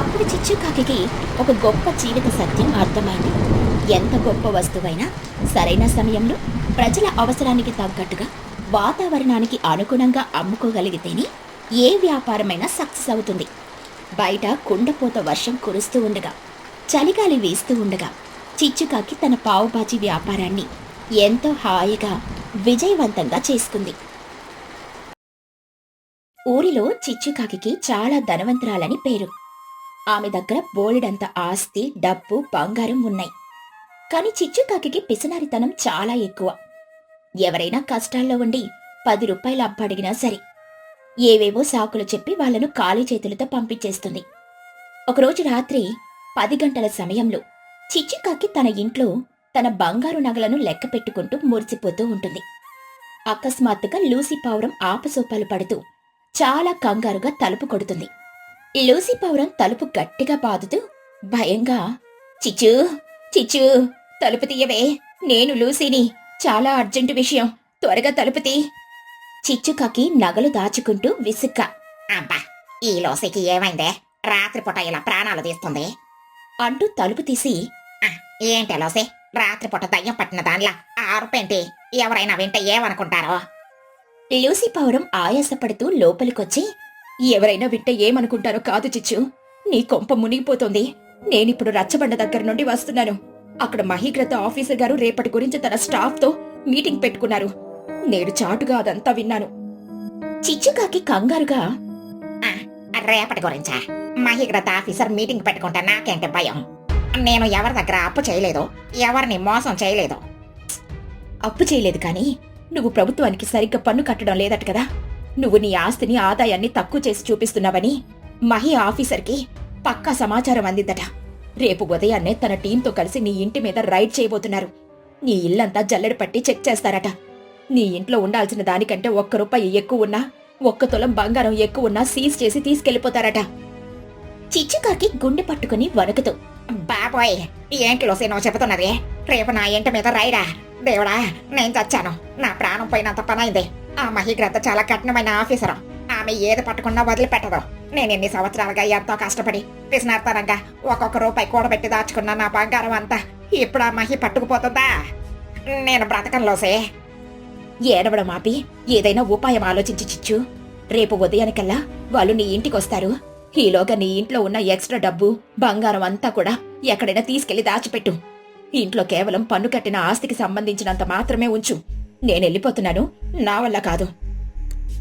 అప్పుడు చిచ్చుకాకి ఒక గొప్ప జీవిత సత్యం అర్థమైంది. ఎంత గొప్ప వస్తువైనా సరైన సమయంలో ప్రజల అవసరానికి తగ్గట్టుగా, వాతావరణానికి అనుగుణంగా అమ్ముకోగలిగితేనే ఏ వ్యాపారమైనా సక్సెస్ అవుతుంది. బయట కుండపోత వర్షం కురుస్తూ ఉండగా, చలిగాలి వీస్తూ ఉండగా చిచ్చుకాకి తన పావుబాజీ వ్యాపారాన్ని ఎంతో హాయిగా, విజయవంతంగా చేసుకుంది. ఊరిలో చిచ్చుకాకి చాలా ధనవంతురాలని పేరు. ఆమె దగ్గర బోలెడంత ఆస్తి, డబ్బు, బంగారం ఉన్నాయి. కాని చిచ్చుకాకి పిసినారితనం చాలా ఎక్కువ. ఎవరైనా కష్టాల్లో ఉండి 10 రూపాయలు అప్పడిగినా సరే ఏవేవో సాకులు చెప్పి వాళ్లను ఖాళీ చేతులతో పంపించేస్తుంది. ఒకరోజు రాత్రి 10 గంటల సమయంలో చిచ్చుకాకి తన ఇంట్లో తన బంగారు నగలను లెక్క పెట్టుకుంటూ మురిసిపోతూ ఉంటుంది. అకస్మాత్తుగా లూసీ పావురం ఆపసోపాలు పడుతూ చాలా కంగారుగా తలుపు కొడుతుంది. లూసీ పావురం తలుపు గట్టిగా బాదుతూ భయంగా, చిచ్చు చిచ్చు తలుపు తీయవే, నేను లూసీని, చాలా అర్జెంటు విషయం, త్వరగా తలుపు తీ. చిచ్చుకాకి నగలు దాచుకుంటూ విసుగ్గా, అబ్బా, ఈ లోసికి ఏమైందే? రాత్రిపూట ఇలా ప్రాణాలు తీస్తుంది. అంటూ తలుపు తీసి, ఏంటి లోసి, రాత్రిపూట దయ్యం పట్టిన దానిలా ఆరుపేంటి? ఎవరైనా వింటే ఏమనుకుంటారో? లూసీ పావురం ఆయాసపడుతూ లోపలికొచ్చి, ఎవరైనా వింటే ఏమనుకుంటారో కాదు చిచ్చు, నీ కొంప మునిగిపోతోంది. నేనిప్పుడు రచ్చబండ దగ్గర నుండి వస్తున్నాను. అక్కడ మహీగ్రత ఆఫీసర్ గారు రేపటి గురించి తన స్టాఫ్తో మీటింగ్ పెట్టుకున్నారు. నేను చాటుగా అదంతా విన్నాను. చిచ్చుకాకి కంగారుగా, రేపటి గురించా? మహీగ్రత ఆఫీసర్ మీటింగ్ పెట్టుకుంటే నాకేంటి భయం? నేను ఎవరి దగ్గర అప్పు చేయలేదు, ఎవరిని మోసం చేయలేదు. అప్పు చేయలేదు కాని నువ్వు ప్రభుత్వానికి సరిగ్గా పన్ను కట్టడం లేదట కదా. నువ్వు నీ ఆస్తిని, ఆదాయాన్ని తక్కువ చేసి చూపిస్తున్నావని మహి ఆఫీసర్కి పక్కా సమాచారం అందిందట. రేపు ఉదయాన్నే తన టీంతో కలిసి నీ ఇంటి మీద రైడ్ చేయబోతున్నారు. నీ ఇల్లంతా జల్లెడ పట్టి చెక్ చేస్తారట. నీ ఇంట్లో ఉండాల్సిన దానికంటే 1 రూపాయి ఎక్కువ ఉన్నా, 1 తులం బంగారం ఎక్కువ ఉన్నా సీజ్ చేసి తీసుకెళ్లిపోతారట. చిచ్చుకాకి గుండె పట్టుకుని వణుకుతూ, బాబోయ్, ఏంటి లోసి నువ్వు చెబుతున్నది? రేపు నా ఇంటి మీద రైడా? దేవుడా, నేను చచ్చాను. నా ప్రాణం పోయినంత పనైంది. ఆ మహీగ్రత చాలా కఠినమైన ఆఫీసరు. ఆమె ఏది పట్టుకున్నా వదిలిపెట్టదు. నేను ఎన్ని సంవత్సరాలుగా ఎంతో కష్టపడి పిసినార్తనంగా 1 రూపాయి కూడబెట్టి దాచుకున్న నా బంగారం అంతా ఇప్పుడు ఆ మహి పట్టుకుపోతుందా? నేను బ్రతకంలోసే. ఏడవడం ఆపి ఏదైనా ఉపాయం ఆలోచించి చిచ్చు. రేపు ఉదయానికల్లా వాళ్ళు నీ ఇంటికొస్తారు. ఈలోగా నీ ఇంట్లో ఉన్న ఎక్స్ట్రా డబ్బు, బంగారం అంతా కూడా ఎక్కడైనా తీసుకెళ్లి దాచిపెట్టు. ఇంట్లో కేవలం పన్ను కట్టిన ఆస్తికి సంబంధించినంత మాత్రమే ఉంచు. నేనెళ్ళిపోతున్నాను, నా వల్ల కాదు.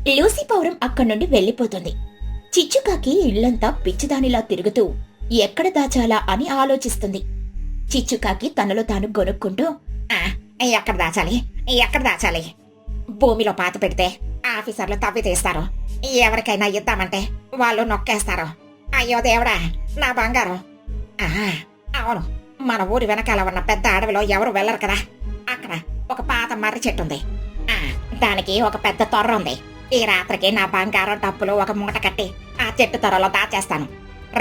లూసీ పావురం అక్కడి నుండి వెళ్లిపోతుంది. చిచ్చుకాకి ఇళ్లంతా పిచ్చిదానిలా తిరుగుతూ ఎక్కడ దాచాలా అని ఆలోచిస్తుంది. చిచ్చుకాకి తనలో తాను గొనుక్కుంటూ, ఎక్కడ దాచాలి? ఎక్కడ దాచాలి? భూమిలో పాత పెడితే ఆఫీసర్లు తవ్వి తీస్తారు. ఎవరికైనా ఇద్దామంటే వాళ్ళు నొక్కేస్తారు. అయ్యో దేవుడా, నా బంగారం! అవును, మన ఊరి వెనకాల ఉన్న పెద్ద అడవిలో ఎవరు వెళ్లరు కదా. అక్కడ ఒక పాత మర్రి చెట్టు ఉంది. దానికి ఒక పెద్ద తొర్ర ఉంది. ఈ రాత్రికి నా బంగారం, డబ్బులు ఒక మూట కట్టి ఆ చెట్టు తొర్రలో దాచేస్తాను.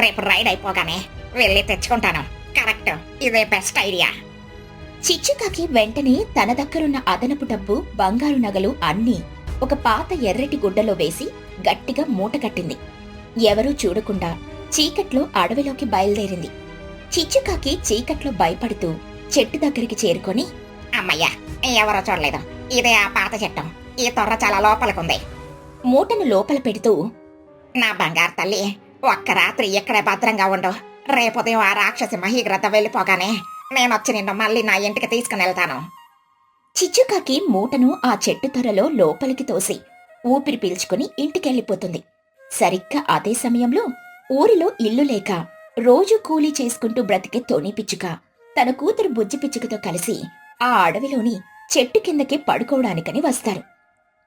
రేపు రైడ్ అయిపోగానే వెళ్ళి తెచ్చుకుంటాను. కరెక్ట్, ఇదే బెస్ట్ ఐడియా. చిచ్చుకాకి వెంటనే తన దగ్గరున్న అదనపు డబ్బు, బంగారు నగలు అన్నీ ఒక పాత ఎర్రటి గుడ్డలో వేసి గట్టిగా మూట కట్టింది. ఎవరూ చూడకుండా చీకట్లో అడవిలోకి బయలుదేరింది. చిచ్చుకాకి చీకట్లో భయపడుతూ చెట్టు దగ్గరికి చేరుకొని, అమ్మయ్యా, ఎవరో చూడలేదు. ఇదే ఆ పాత చెట్టు. ఈ తొర్ర చాలా లోపలికుంది. మూటను లోపల పెడుతూ, నా బంగారు తల్లి, 1 రాత్రి ఇక్కడే భద్రంగా ఉండు. రేపు ఉదయం ఆ రాక్షసి మహీగ్రత వెళ్ళిపోగానే నేనొచ్చి నిన్ను మళ్ళీ నా ఇంటికి తీసుకుని వెళ్తాను. చిచ్చుకాకి మూటను ఆ చెట్టు తొర్రలో లోపలికి తోసి ఊపిరి పీల్చుకుని ఇంటికెళ్ళిపోతుంది. సరిగ్గా అదే సమయంలో ఊరిలో ఇల్లు లేక రోజూ కూలీ చేసుకుంటూ బ్రతికే తోని పిచ్చుక తన కూతురు బుజ్జి పిచ్చుకతో కలిసి ఆ అడవిలోని చెట్టు కిందకి పడుకోవడానికని వస్తారు.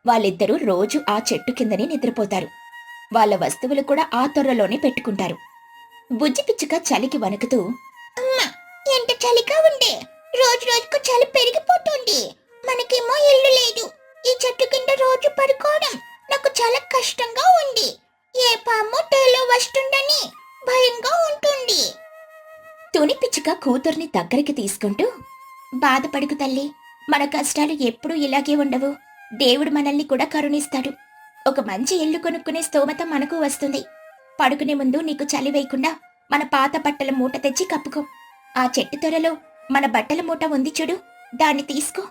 వాళ్ళిద్దరూ రోజు ఆ చెట్టు కిందనే నిద్రపోతారు. వాళ్ళ వస్తువులు కూడా ఆ తొర్రలోనే పెట్టుకుంటారు. బుజ్జి పిచ్చుక చలికి వణుకుతూ, అమ్మా, ఎంత చలిగా ఉండే! రోజు రోజుకు చలి పెరిగిపోతుంది. మనకేమో ఇల్లు లేదు. ఈ చెట్టు కింద రోజు పడుకోవడం నాకు చాలా కష్టంగా ఉంది. ఏ పాము తేలో వస్తుందని భయంగా ఉంటుంది. తుని పిచ్చుక కూతుర్ని దగ్గరికి తీసుకుంటూ, బాధపడుకు తల్లి, మన కష్టాలు ఎప్పుడూ ఇలాగే ఉండవు. దేవుడు మనల్ని కూడా కరుణిస్తాడు. ఒక మంచి ఇల్లు కొనుక్కునే స్తోమత మనకు వస్తుంది. పడుకునే ముందు నీకు చలి వేయకుండా మన పాత బట్టల మూట తెచ్చి కప్పుకో. ఆ చెట్టు తొరలో మన బట్టల మూట ఉంది చూడు, దాన్ని తీసుకో.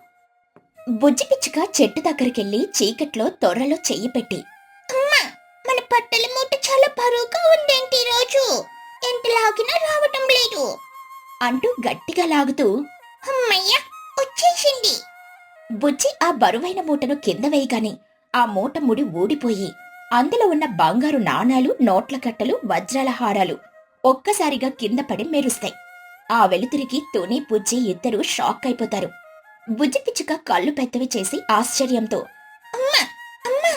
బుజ్జి పిచ్చుక చెట్టు దగ్గరికెళ్లి చీకట్లో తొర్రలో చెయ్యి పెట్టి, అమ్మా, మన బట్టల మూట చాలా బరువుగా ఉందేంటి రోజు? ఎంత లాగినా రావటం లేదు అంటూ గట్టిగా లాగుతూ, అమ్మయ్య, వచ్చేసింది. బుజ్జి ఆ బరువైన మూటను కింద వేయగానే ఆ మూట ముడి ఊడిపోయి అందులో ఉన్న బంగారు నాణాలు, నోట్ల కట్టలు, వజ్రాల హారాలు ఒక్కసారిగా కింద పడి మెరుస్తాయి. ఆ వెలుతురికి తుని, బుజ్జి ఇద్దరూ షాక్ అయిపోతారు. బుజ్జి పిచ్చుక కళ్ళు పెద్దవి చేసి ఆశ్చర్యంతో, అమ్మా అమ్మా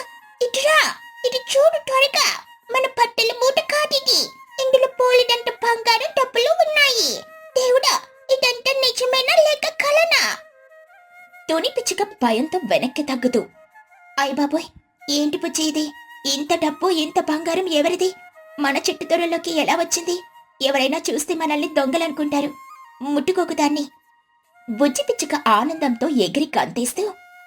ఇటురా, ఇటు చూడు త్వరగా. మన పట్టెల మూట కాదిది. ఇందులో పోలిదంత బంగారం డబ్బులు ఉన్నాయి. దేవుడా, ఇదంతా నిజమేనా లేక కలనా? తుని పిచ్చుక భయంతో వెనక్కి తగ్గుతూ, అయ్ బాబోయ్, ఏంటి బుజ్జి ఇది? ఇంత డబ్బు, ఇంత బంగారం ఎవరిది? మన చెట్టు దొరల్లోకి ఎలా వచ్చింది? ఎవరైనా చూస్తే మనల్ని దొంగలనుకుంటారు. ముట్టుకోకు దాన్ని. బుజ్జి పిచ్చుక ఆనందంతో ఎగిరి కంతేస్తూ,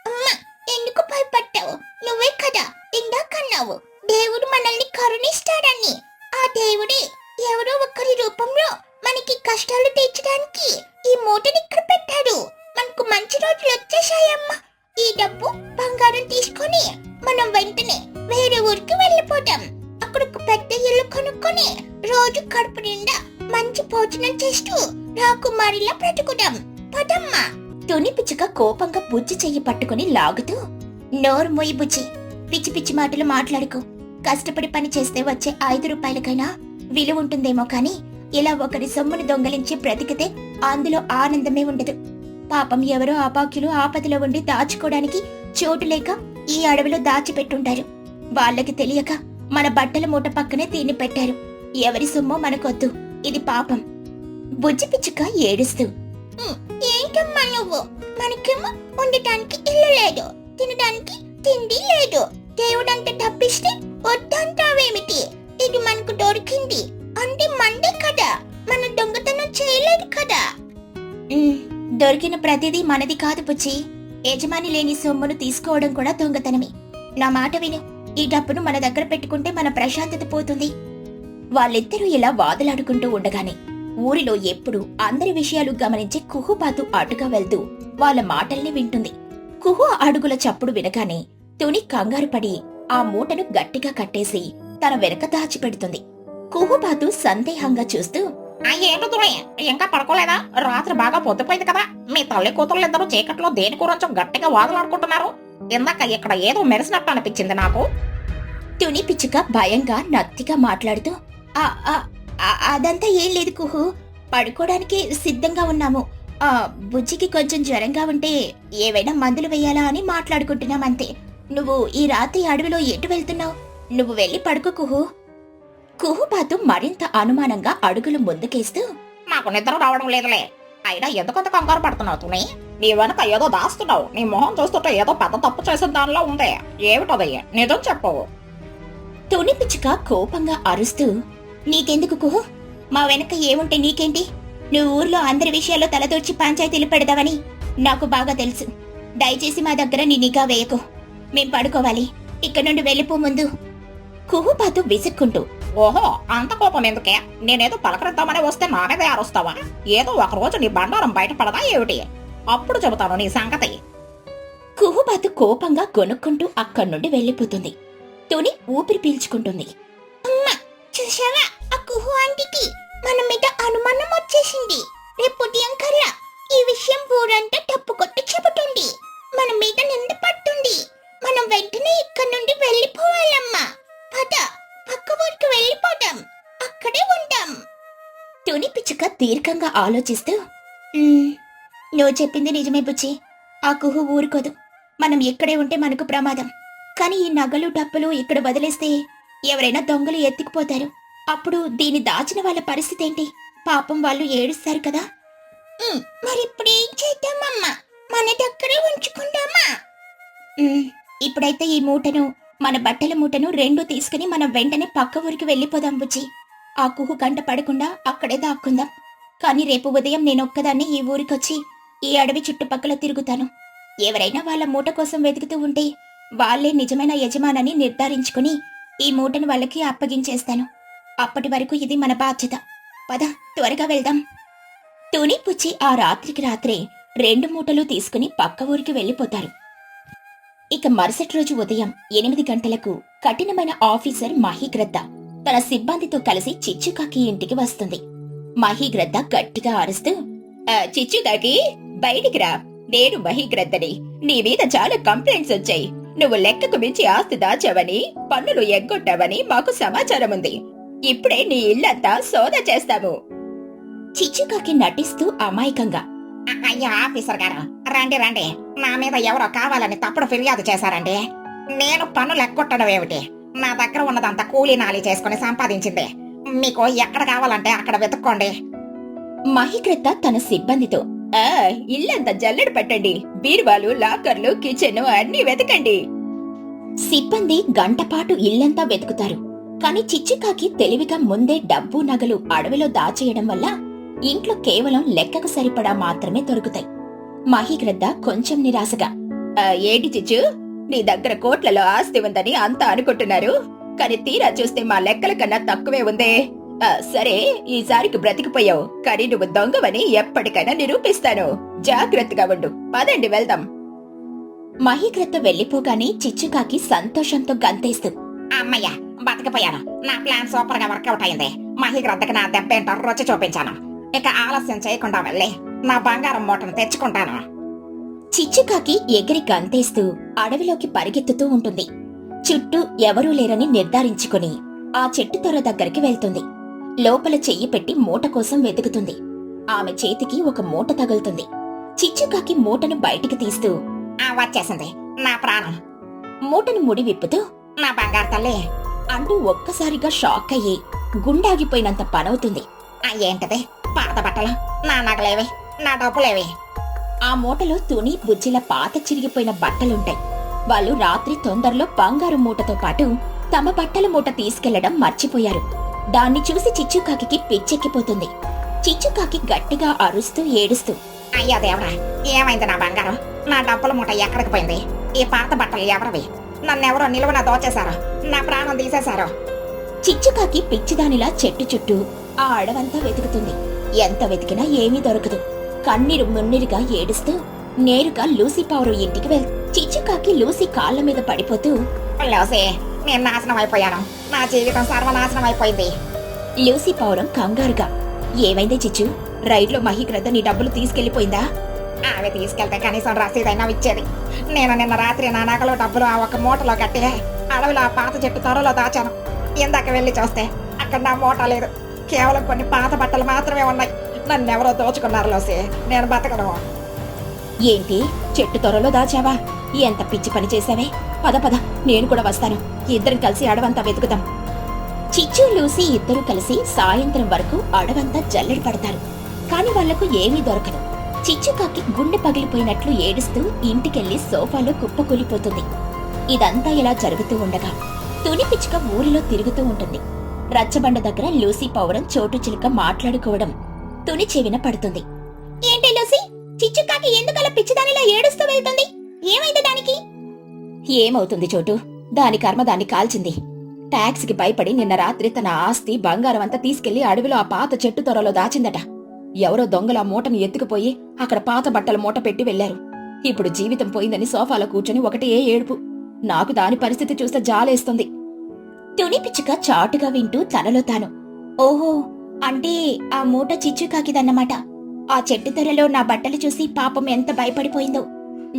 అమ్మా, ఎందుకు భయపడ్డావు? నువ్వే కదా ఇందాకన్నావు దేవుడు మనల్ని కరుణిస్తాడని. ఆ దేవుడే ఎవరో ఒకరి రూపంలో మనకి కష్టాలు తీర్చడానికి ఈ మూటని ఇక్కడ పెట్టాడు. మనకు మంచి రోజులు వచ్చేసాయమ్మా. ఈ డబ్బు, బంగారం తీసుకొని మనం వెంటనే వేరే ఊరికి వెళ్ళిపోతాం. అక్కడ ఒక పెద్ద ఇల్లు కొనుక్కొని రోజు కడుపు నిండా మంచి భోజనం చేస్తూ రాకుమారిలా బ్రతుకుదాం. పదమ్మా. తుని పిచ్చుక కోపంగా బుజ్జి చెయ్యి పట్టుకుని లాగుతూ, నోరు మొయ్యి బుజ్జి, పిచ్చి పిచ్చి మాటలు మాట్లాడుకో. కష్టపడి పని చేస్తే వచ్చే 5 రూపాయలకైనా విలువ ఉంటుందేమో కాని ఇలా ఒకరి సొమ్మును దొంగలించి బ్రతికితే అందులో ఆనందమే ఉండదు. పాపం ఎవరో అపాక్యులు ఆపదలో ఉండి దాచుకోవడానికి చోటు లేక ఈ అడవిలో దాచిపెట్టుంటారు. వాళ్ళకి తెలియక మన బట్టల మూట పక్కనే దీన్ని పెట్టారు. ఎవరి సొమ్మో మనకొద్దు, ఇది పాపం. బుజ్జి పిచ్చుక ఏడుస్తూ, ఏంటమ్మా నువ్వు? మనకేమో ఉండటానికి ఇల్లు లేదు, తినడానికి తిండి లేదు. దేవుడంత డబ్బిస్తే వద్దంటావేమిటి? ఇది మనకు దొరికింది అంటే మండే కదా, మన దొంగతనం చేయలేదు కదా. దొరికిన ప్రతిదీ మనది కాదు బుజ్జి. యజమాని లేని సొమ్మును తీసుకోవడం కూడా దొంగతనమే. నా మాట విను. ఈ డబ్బును మన దగ్గర పెట్టుకుంటే మన ప్రశాంతత పోతుంది. వాళ్ళిద్దరూ ఇలా వాదులాడుకుంటూ ఉండగానే ఊరిలో ఎప్పుడు అందరి విషయాలు గమనించి కుహుపాతు అటుగా వెళ్తూ వాళ్ళ మాటల్ని వింటుంది. కుహు అడుగుల చప్పుడు వినగానే తుని కంగారు పడి ఆ మూటను గట్టిగా కట్టేసి తన వెనక దాచిపెడుతుంది. కుహుపాతు సందేహంగా చూస్తూ, ఏంటో తుని, ఇంకా పడుకోలేదా? రాత్రి బాగా పొద్దుపోయింది కదా. మీ తల్లి కూతుళ్ళిద్దరూ చీకట్లో దేని గురించో గట్టిగా వాదులాడుకుంటున్నారు. ఇందాక ఇక్కడ ఏదో మెరిసినట్టు అనిపించింది నాకు. తుని పిచ్చుక భయంగా నత్తిగా మాట్లాడుతూ, అదంతా ఏం లేదు కుహు, పడుకోవడానికి సిద్ధంగా ఉన్నాము. బుజ్జికి కొంచెం జ్వరంగా ఉంటే ఏవైనా మందులు వేయాలా అని మాట్లాడుకుంటున్నాం అంతే. నువ్వు ఈ రాత్రి అడవిలో ఎటు వెళ్తున్నావు? నువ్వు వెళ్ళి పడుకో కుహు. కుహుపాతు మరింత అనుమానంగా అడుగులు ముందుకేస్తూ, నాకు నిద్ర రావడం లేదులే. అయినా ఎందుకంత కంగారు పడుతున్నావు తుని? నీ వెనక ఏదో దాస్తున్నావు. నీ మొహం చూస్తుంటే ఏదో పెద్ద తప్పు చేసిన దానిలో ఉందే. ఏమిటది? నిజం చెప్పు. తుని పిచ్చుక కోపంగా అరుస్తూ, నీకెందుకు కుహు? మా వెనక ఏముంటే నీకేంటి? నువ్వు ఊర్లో అందరి విషయాల్లో తలదూర్చి పంచాయతీలు పెడదావని నాకు బాగా తెలుసు. దయచేసి మా దగ్గర నీ నిఘా వేయకు. మేం పడుకోవాలి. ఇక్కడి నుండి వెళ్ళిపో ముందు. కుహుపాతు విసుక్కుంటూ, ఓహో, అంత కోపం ఎందుకే? నేనేదో పలకరిద్దామని వస్తే నా మీద అరుస్తావా? ఏదో ఒక రోజు నీ బండారం బయటపడదా ఏమిటి? అప్పుడు చెబుతాను నీ సంగతి. కుహుపాతు కోపంగా గొనుక్కుంటూ అక్కడి నుండి వెళ్ళిపోతుంది. తుని ఊపిరి పీల్చుకుంటుంది. అమ్మా, చూసావా? ఆ కుహు ఆంటీకి మన మీద అనుమానం వచ్చేసింది. రేపు ఉదయం కల్లా ఈ విషయం ఊరంతా తప్పు కొట్టి చెబుతుంది. మన మీద నింద పడుతుంది. మనం వెంటనే ఇక్కడి నుండి వెళ్ళిపోవాలమ్మా. పద, పక్క ఊరికి వెళ్ళిపోదాం. అక్కడే ఉంటాం. తుని పిచ్చుక దీర్ఘంగా ఆలోచిస్తూ, నువ్వు చెప్పింది నిజమే బుజ్జి. ఆ కుహు ఊరుకోదు. మనం ఇక్కడే ఉంటే మనకు ప్రమాదం. కానీ ఈ నగలు డబ్బులు ఇక్కడ వదిలేస్తే ఎవరైనా దొంగలు ఎత్తుకుపోతారు. అప్పుడు దీన్ని దాచిన వాళ్ళ పరిస్థితి ఏంటి? పాపం వాళ్ళు ఏడుస్తారు కదా. మరి ఇప్పుడు ఏం చేద్దామమ్మా? మన దగ్గరే ఉంచుకుందామా? ఇప్పుడైతే ఈ మూటను, మన బట్టల మూటను 2 తీసుకుని మనం వెంటనే పక్క ఊరికి వెళ్ళిపోదాం బుజ్జి. ఆ కుహు కంట పడకుండా అక్కడే దాక్కుందాం. కానీ రేపు ఉదయం నేనొక్కదాన్ని ఈ ఊరికొచ్చి ఈ అడవి చుట్టుపక్కల తిరుగుతాను. ఎవరైనా వాళ్ళ మూట కోసం వెతుకుతూ ఉంటే వాళ్లే నిజమైన యజమానని నిర్ధారించుకుని ఈ మూటను వాళ్ళకి అప్పగించేస్తాను. అప్పటి వరకు ఇది మన బాధ్యత. పద, త్వరగా వెళ్దాం. తుని పుచ్చి ఆ రాత్రికి రాత్రే 2 మూటలు తీసుకుని పక్క ఊరికి వెళ్ళిపోతారు. ఇక మరుసటి రోజు ఉదయం 8 గంటలకు కఠినమైన ఆఫీసర్ మహీగ్రద్ద తన సిబ్బందితో కలిసి చిచ్చుకాకి ఇంటికి వస్తుంది. మహీగ్రద్ద గట్టిగా అరుస్తూ, చిచ్చుకాకి, బయటికి రా. నేను మహీగ్రద్దని. నీ మీద చాలా కంప్లైంట్స్ వచ్చాయి. నువ్వు లెక్కకు మించి ఆస్తి దాచావని, పన్నులు ఎగ్గొట్టావని మాకు సమాచారం ఉంది. ఇప్పుడే నీ ఇల్లంతా సోదా చేస్తాము. చిచ్చుకాకి నటిస్తూ అమాయకంగా. అయ్యా ఆఫీసర్ గారు, రండి రండి. నా మీద ఎవరో కావాలని తప్పుడు ఫిర్యాదు చేశారండి. నేను పన్నులు ఎగ్గొట్టడం ఏమిటి? నా దగ్గర ఉన్నదంతా కూలీ నాలి చేసుకుని సంపాదించింది. మీకు ఎక్కడ కావాలంటే అక్కడ వెతుక్కోండి. మహిగ్రద్ద తన సిబ్బందితో, ఇల్లంతా జల్లెడ పెట్టండి. బీరువాలు, లాకర్లు, కిచెన్ అన్నీ వెతకండి. సిబ్బంది గంటపాటు ఇల్లంతా వెతుకుతారు. కాని చిచ్చుకాకి తెలివిగా ముందే డబ్బు, నగలు అడవిలో దాచేయడం వల్ల ఇంట్లో కేవలం లెక్కకు సరిపడా మాత్రమే దొరుకుతాయి. మహిగ్రద్ద కొంచెం నిరాశగా, ఏంటి చిచ్చు, నీ దగ్గర కోట్లలో ఆస్తి ఉందని అంతా అనుకుంటున్నారు. కాని తీరా చూస్తే మా లెక్కల కన్నా తక్కువే ఉందే. సరే, ఈసారికి బ్రతికిపోయావు. కానీ నువ్వు దొంగవని ఎప్పటికైనా నిరూపిస్తాను. జాగ్రత్తగా ఉండు. పదండి వెళ్దాం. మహిగ్రద్ద వెళ్లిపోగానే చిచ్చుకాకి సంతోషంతో గంతేస్తూ, అమ్మయ్య, బతికిపోయాను. నా ప్లాన్ సూపర్ గా వర్కౌట్ అయింది. మహిగ్రద్దకి నా దెబ్బేంటో రుచి చూపించాను. ఇక ఆలస్యం చేయకుండా వెళ్ళి నా బంగారం మూటను తెచ్చుకుంటాను. చిచ్చుకాకి ఎగిరి గంతేస్తూ అడవిలోకి పరిగెత్తుతూ ఉంటుంది. చుట్టూ ఎవరూ లేరని నిర్ధారించుకుని ఆ చెట్టు తొర్ర దగ్గరికి వెళ్తుంది. లోపల చెయ్యి పెట్టి మూట కోసం వెతుకుతుంది. ఆమె చేతికి ఒక మూట తగులుతుంది. చిచ్చుకాకి మూటను బయటికి తీస్తూ, వచ్చేసింది నా ప్రాణం. మూటను ముడి విప్పుతూ, నా బంగారు తల్లి అంటూ ఒక్కసారిగా షాక్ అయ్యి గుండాగిపోయినంత పనవుతుంది. ఏంటది? పాత బట్టలు, నా నగలేవి, నా డబ్బులేవి? ఆ మూటలో తుని, బుజ్జిల పాత చిరిగిపోయిన బట్టలుంటాయి. వాళ్ళు రాత్రి తొందరలో బంగారు మూటతో పాటు తమ బట్టల మూట తీసుకెళ్లడం మర్చిపోయారు. దాన్ని చూసి చిచ్చుకాకి పిచ్చెక్కిపోతుంది. చిచ్చుకాకి గట్టిగా అరుస్తూ ఏడుస్తూ, అయ్యా దేవుడా, ఏమైంది నా బంగారం? నా డబ్బుల మూట ఎక్కడికి పోయింది? ఈ పాత బట్టలు ఎవరివి? నన్నెవరో నిలువున దోచేశారు. నా ప్రాణం తీసేశారు. చిచ్చుకాకి పిచ్చిదానిలా చెట్టు చుట్టూ ఆ అడవంతా వెతుకుతుంది. ఎంత వెతికినా ఏమీ దొరకదు. కన్నీరు మున్నీరుగా ఏడుస్తూ నేరుగా లూసీ పావురు ఇంటికి చిచ్చుకాకి లూసీ కాళ్ల మీద పడిపోతూ, లూసీ, నేను నాశనం అయిపోయాను. నా జీవితం సర్వనాశనం అయిపోయింది. లూసీ పావురం కంగారుగా, ఏమైంది చిచ్చు? రైడ్లో మహిగ్రద్ద నీ డబ్బులు తీసుకెళ్లిపోయిందా? ఆమె తీసుకెళ్తే కనీసం రసీదైనా ఇచ్చేది. నేను నిన్న రాత్రి నా నగలు, డబ్బులు ఆ ఒక మూటలో కట్టి అడవిలో ఆ పాత చెట్టు త్వరలో దాచాను. ఇందాక వెళ్లి చూస్తే అక్కడ నా మూట లేదు. కేవలం కొన్ని పాత బట్టలు మాత్రమే ఉన్నాయి. నన్నెవరో దోచుకున్నారు లూసీ. నేను బతకను. ఏంటి, చెట్టు త్వరలో దాచావా? ఎంత పిచ్చి పని చేశావే. పద పద, నేను కూడా వస్తాను. ఇద్దరం కలిసి అడవంతా వెతుకుతాం. చిచ్చు, లూసీ ఇద్దరూ కలిసి సాయంత్రం వరకు అడవంతా జల్లెడ పడతారు. కాని వాళ్లకు ఏమీ దొరకదు. చిచ్చుకాకి గుండె పగిలిపోయినట్లు ఏడుస్తూ ఇంటికెళ్లి సోఫాలో కుప్పకూలిపోతుంది. ఇదంతా ఇలా జరుగుతూ ఉండగా తుని పిచ్చుక ఊరిలో తిరుగుతూ ఉంటుంది. రచ్చబండ దగ్గర లూసీ పౌరం, చోటు చిలుక మాట్లాడుకోవడం తుని చెవిన పడుతుంది. ఏంటి లూసీ, చిచ్చుకాకి ఎందుకలా పిచ్చిదానిలా ఏడుస్తూ వెళ్తుంది? ఏమైంది దానికి? ఏమవుతుంది చోటు, దాని కర్మ దాన్ని కాల్చింది. ట్యాక్స్కి భయపడి నిన్న రాత్రి తన ఆస్తి, బంగారం అంతా తీసుకెళ్లి అడవిలో ఆ పాత చెట్టు త్వరలో దాచిందట. ఎవరో దొంగల మూటను ఎత్తుకుపోయి అక్కడ పాత బట్టల మూట పెట్టి వెళ్లారు. ఇప్పుడు జీవితం పోయిందని సోఫాలో కూర్చొని ఒకటే ఏడుపు. నాకు దాని పరిస్థితి చూస్తే జాలేస్తుంది. తుని పిచ్చుక చాటుగా వింటూ తనలో తాను, ఓహో, అంటే ఆ మూట చిచ్చుకాకిదన్నమాట. ఆ చెట్టు త్వరలో నా బట్టలు చూసి పాపం ఎంత భయపడిపోయిందో.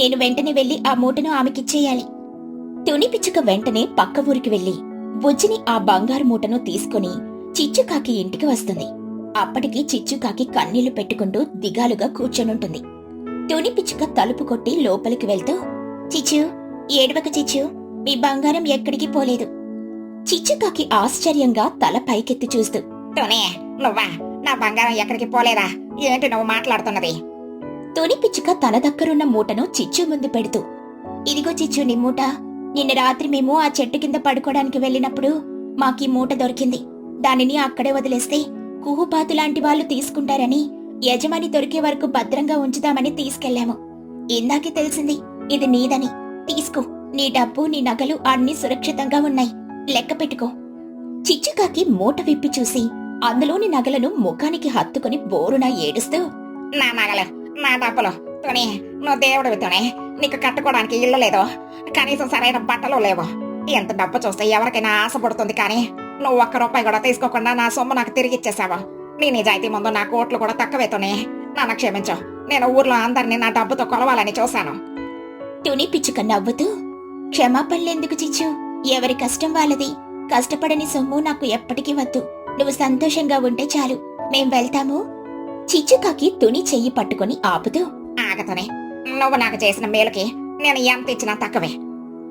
నేను వెంటనే వెళ్లి ఆ మూటను ఆమెకిచ్చేయాలి. తుని పిచ్చుక వెంటనే పక్క ఊరికి వెళ్లి బుజ్జిని ఆ బంగారు మూటను తీసుకుని చిచ్చుకాకి ఇంటికి వస్తుంది. అప్పటికి చిచ్చుకాకి కన్నీళ్లు పెట్టుకుంటూ దిగాలుగా కూర్చొనుంటుంది. తుని పిచ్చుక తలుపు కొట్టి లోపలికి వెళ్తూ, చిచ్చు, ఏడవక చిచ్చు, మీ బంగారం ఎక్కడికి పోలేదు. చిచ్చుకాకి ఆశ్చర్యంగా తల పైకెత్తి చూస్తూ, తుని, నువ్వా? నా బంగారం ఎక్కడికి పోలేదా? ఏంటి నువ్వు మాట్లాడుతున్నది? తుని పిచ్చుక తన దగ్గరున్న మూటను చిచ్చు ముందు పెడుతూ, ఇదిగో చిచ్చు నీ మూట. నిన్న రాత్రి మేము ఆ చెట్టు కింద పడుకోవడానికి వెళ్ళినప్పుడు మాకీ మూట దొరికింది. దానిని అక్కడే వదిలేస్తే కుహుపాతు లాంటి వాళ్ళు తీసుకుంటారని యజమాని దొరికే వరకు భద్రంగా ఉంచుదామని తీసుకెళ్లాము. ఇందాకే తెలిసింది ఇది నీదని. తీసుకో, నీ డబ్బు, నీ నగలు అన్నీ సురక్షితంగా ఉన్నాయి. లెక్క పెట్టుకో. చిచ్చుకాకి మూట విప్పి చూసి అందులోని నగలను ముఖానికి హత్తుకుని బోరున ఏడుస్తూ, నా నగలు, నా డబ్బులు. తుని, నువ్వు దేవుడివి తుని. నీకు కట్టుకోవడానికి ఇల్లు లేదు, కనీసం సరైన బట్టలు లేవు. ఎంత డబ్బు చూస్తే ఎవరికైనా ఆశ పడుతుంది, కానీ నువ్వు ఒక్క రూపాయి కూడా తీసుకోకుండా నా సొమ్ము నాకు తిరిగి ఇచ్చేసావు. నీ నిజాయితీ ముందు నా కోట్లు కూడా తక్కువే తుని. నన్ను క్షమించు. నేను ఊర్లో అందరినీ నా డబ్బుతో కొలవాలని చూశాను. తుని పిచ్చుక నవ్వుతూ, క్షమాపణలెందుకు చిచ్చు? ఎవరి కష్టం వాళ్ళది. కష్టపడని సొమ్ము నాకు ఎప్పటికీ వద్దు. నువ్వు సంతోషంగా ఉంటే చాలు. మేం వెళ్తాము. చిచ్చుకాకి తుని చెయ్యి పట్టుకొని ఆపుతూ ఆగతోనే, నువ్వు నాకు చేసిన మేలుకి నేను ఎంత ఇచ్చినా తక్కువే.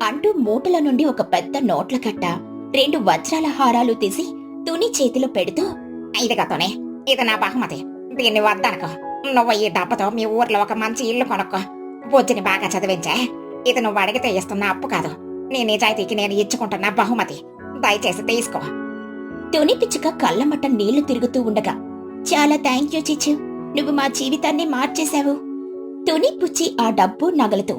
అంటూ మూటల నుండి ఒక పెద్ద నోట్ల కట్ట 2 వజ్రాల హారాలు తీసి తుని చేతిలో పెడుతూ, ఇదిగతోనే, ఇది నా బహుమతి. దీన్ని వద్దనుకో. నువ్వు ఈ డబ్బుతో మీ ఊర్లో ఒక మంచి ఇల్లు కొనుక్కో. బుజ్జిని బాగా చదివించే. ఇది నువ్వు అడిగితే ఇస్తున్న అప్పు కాదు, నీ నిజాయితీకి నేను ఇచ్చుకుంటున్న బహుమతి. దయచేసి తీసుకో. తుని పిచ్చుక కళ్ళమట్ట నీళ్లు తిరుగుతూ ఉండగా, చాలా థ్యాంక్ యూ చిచ్చు, నువ్వు మా జీవితాన్ని మార్చేశావు. తుని పుచ్చి ఆ డబ్బు నగలతో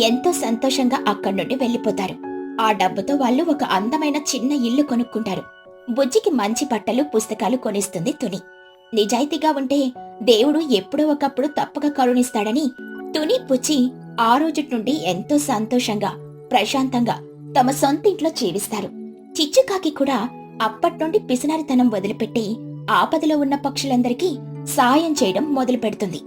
ఎంతో సంతోషంగా అక్కడి నుండి వెళ్లిపోతారు. ఆ డబ్బుతో వాళ్ళు ఒక అందమైన చిన్న ఇల్లు కొనుక్కుంటారు. బుజ్జికి మంచి బట్టలు, పుస్తకాలు కొనిస్తుంది తుని. నిజాయితీగా ఉంటే దేవుడు ఎప్పుడో ఒకప్పుడు తప్పక కరుణిస్తాడని తుని పుచ్చి ఆ రోజు నుండి ఎంతో సంతోషంగా, ప్రశాంతంగా తమ సొంతింట్లో జీవిస్తారు. చిచ్చుకాకి కూడా అప్పట్నుండి పిసినారితనం వదిలిపెట్టి ఆపదలో ఉన్న పక్షులందరికీ సాయం చేయడం మొదలు పెడుతుంది.